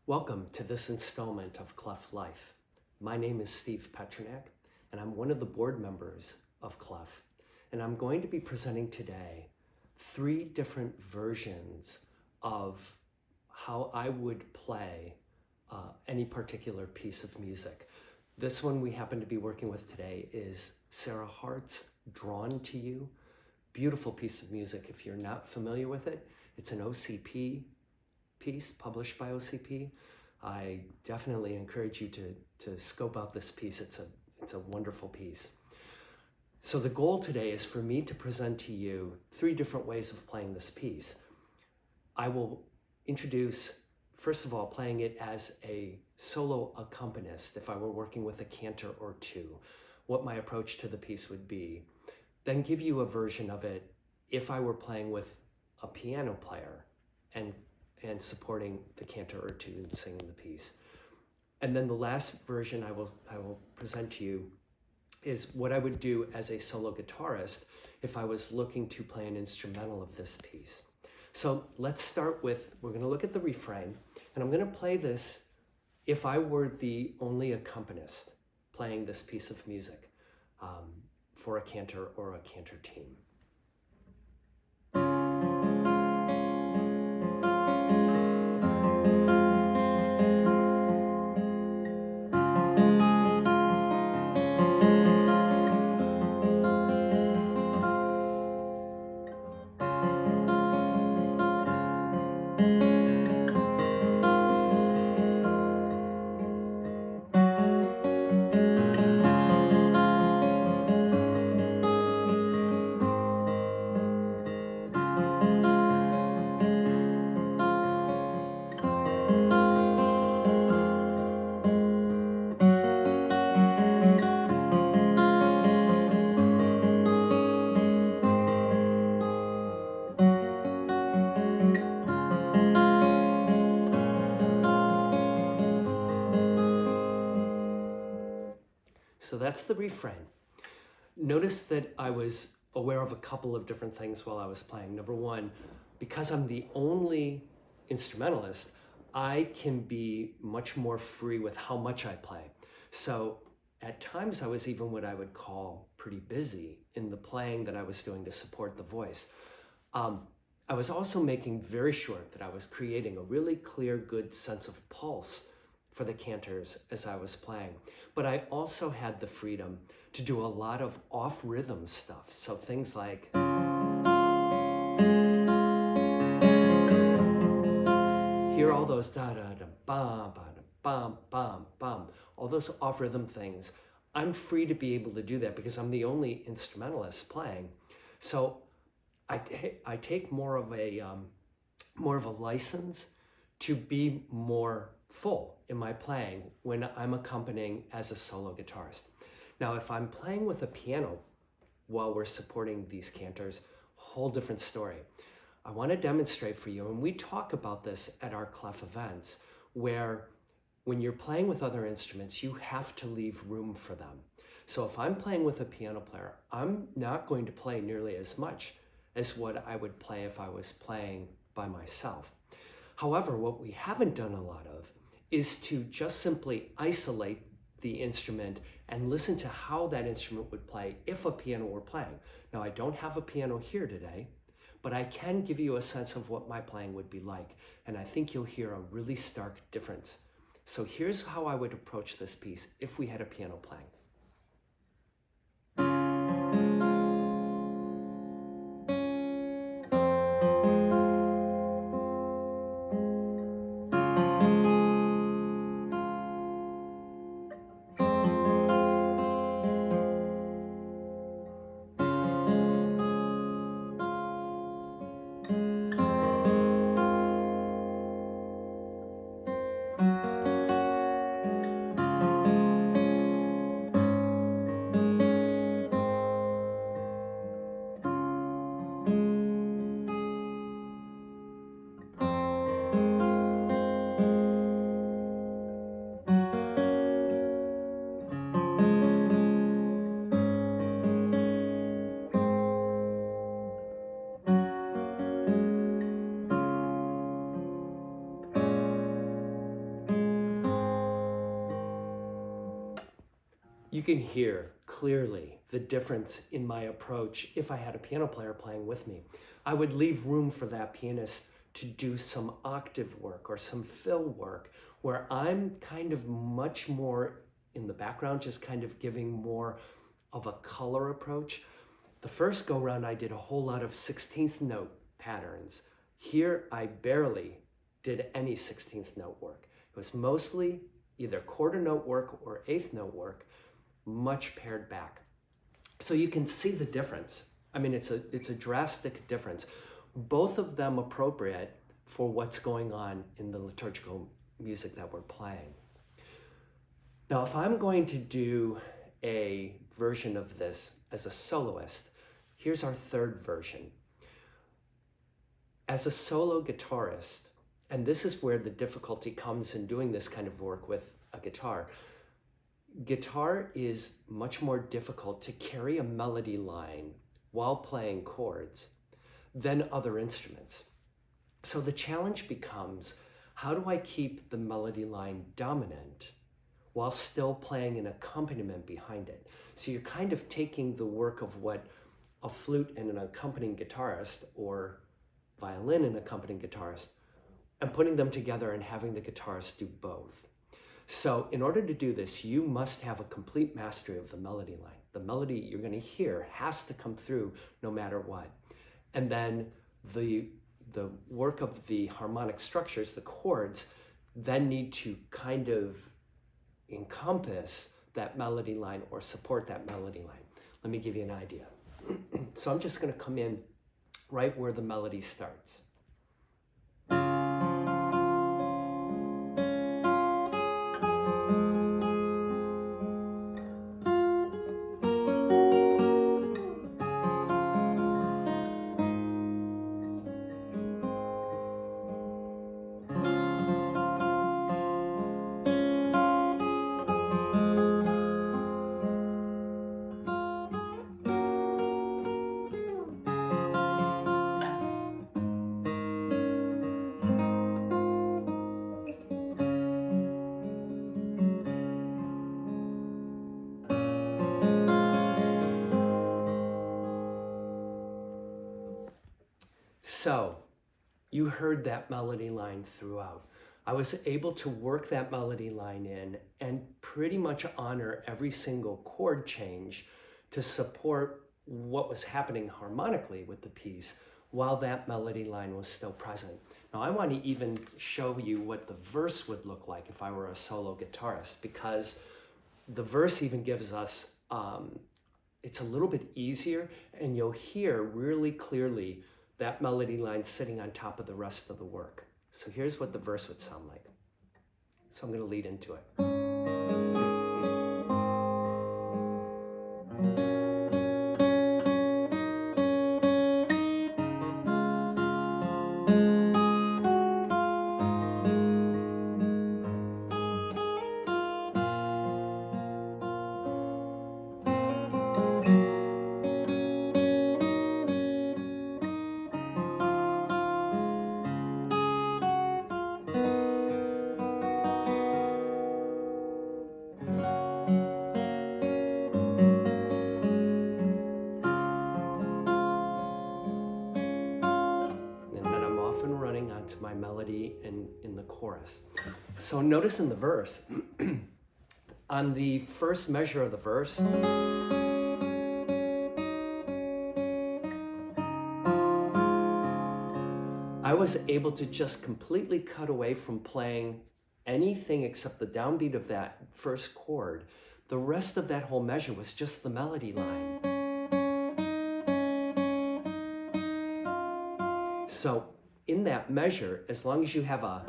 Welcome to this installment of Clef Life. My name is Steve Petrunak, and I'm one of the board members of Clef. And I'm going to be presenting today 3 different versions of how I would play any particular piece of music. This one we happen to be working with today is Sarah Hart's Drawn to You. Beautiful piece of music. If you're not familiar with it, it's an OCP piece published by OCP. I definitely encourage you to scope out this piece. It's a wonderful piece. So the goal today is for me to present to you 3 different ways of playing this piece. I will introduce, first of all, playing it as a solo accompanist, if I were working with a cantor or 2, what my approach to the piece would be. Then give you a version of it if I were playing with a piano player and supporting the cantor or 2 and singing the piece. And then the last version I will present to you is what I would do as a solo guitarist if I was looking to play an instrumental of this piece. So let's start with, we're going to look at the refrain, and I'm going to play this if I were the only accompanist playing this piece of music for a cantor or a cantor team. So that's the refrain. Notice that I was aware of a couple of different things while I was playing. Number one, because I'm the only instrumentalist, I can be much more free with how much I play. So at times I was even what I would call pretty busy in the playing that I was doing to support the voice. I was also making very sure that I was creating a really clear, good sense of pulse for the cantors as I was playing. But I also had the freedom to do a lot of off-rhythm stuff. So things like, hear all those da-da-da-bum, ba-da-bum, bum, bum, all those off-rhythm things. I'm free to be able to do that because I'm the only instrumentalist playing. So I take more of a license to be more full in my playing when I'm accompanying as a solo guitarist. Now, if I'm playing with a piano while we're supporting these cantors, whole different story. I want to demonstrate for you, and we talk about this at our Clef events, where when you're playing with other instruments, you have to leave room for them. So if I'm playing with a piano player, I'm not going to play nearly as much as what I would play if I was playing by myself. However, what we haven't done a lot of is to just simply isolate the instrument and listen to how that instrument would play if a piano were playing. Now, I don't have a piano here today, but I can give you a sense of what my playing would be like, and I think you'll hear a really stark difference. So here's how I would approach this piece if we had a piano playing. You can hear clearly the difference in my approach if I had a piano player playing with me. I would leave room for that pianist to do some octave work or some fill work where I'm kind of much more in the background, just kind of giving more of a color approach. The first go round, I did a whole lot of 16th note patterns. Here, I barely did any 16th note work. It was mostly either quarter note work or eighth note work, much pared back. So you can see the difference. I mean, it's a drastic difference. Both of them appropriate for what's going on in the liturgical music that we're playing. Now, if I'm going to do a version of this as a soloist, here's our third version. As a solo guitarist, and this is where the difficulty comes in doing this kind of work with a guitar. Guitar is much more difficult to carry a melody line while playing chords than other instruments. So the challenge becomes, how do I keep the melody line dominant while still playing an accompaniment behind it? So you're kind of taking the work of what a flute and an accompanying guitarist or violin and accompanying guitarist and putting them together and having the guitarist do both. So in order to do this, you must have a complete mastery of the melody line. The melody you're going to hear has to come through no matter what. And then the work of the harmonic structures, the chords, then need to kind of encompass that melody line or support that melody line. Let me give you an idea. So I'm just going to come in right where the melody starts. So you heard that melody line throughout. I was able to work that melody line in and pretty much honor every single chord change to support what was happening harmonically with the piece while that melody line was still present. Now I want to even show you what the verse would look like if I were a solo guitarist, because the verse even gives us, it's a little bit easier, and you'll hear really clearly that melody line sitting on top of the rest of the work. So here's what the verse would sound like. So I'm going to lead into it. To my melody in the chorus. So notice in the verse, on the first measure of the verse, I was able to just completely cut away from playing anything except the downbeat of that first chord. The rest of that whole measure was just the melody line. So in that measure, as long as you have a...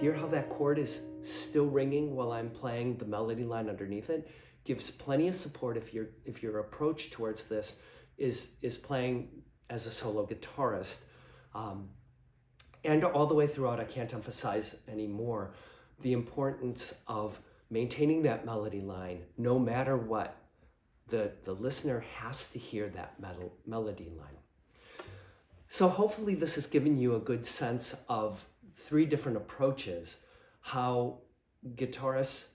Hear how that chord is still ringing while I'm playing the melody line underneath it? Gives plenty of support if your approach towards this is playing as a solo guitarist. And all the way throughout, I can't emphasize anymore the importance of maintaining that melody line no matter what. The listener has to hear that melody line. So hopefully this has given you a good sense of 3 different approaches, how guitarists,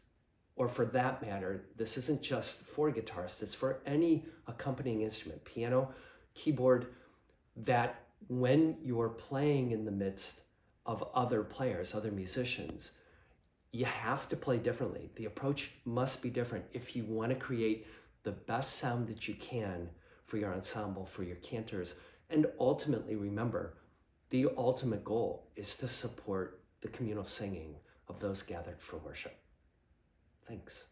or for that matter, this isn't just for guitarists, it's for any accompanying instrument, piano, keyboard, that when you're playing in the midst of other players, other musicians, you have to play differently. The approach must be different if you want to create the best sound that you can for your ensemble, for your cantors. And ultimately, remember, the ultimate goal is to support the communal singing of those gathered for worship. Thanks.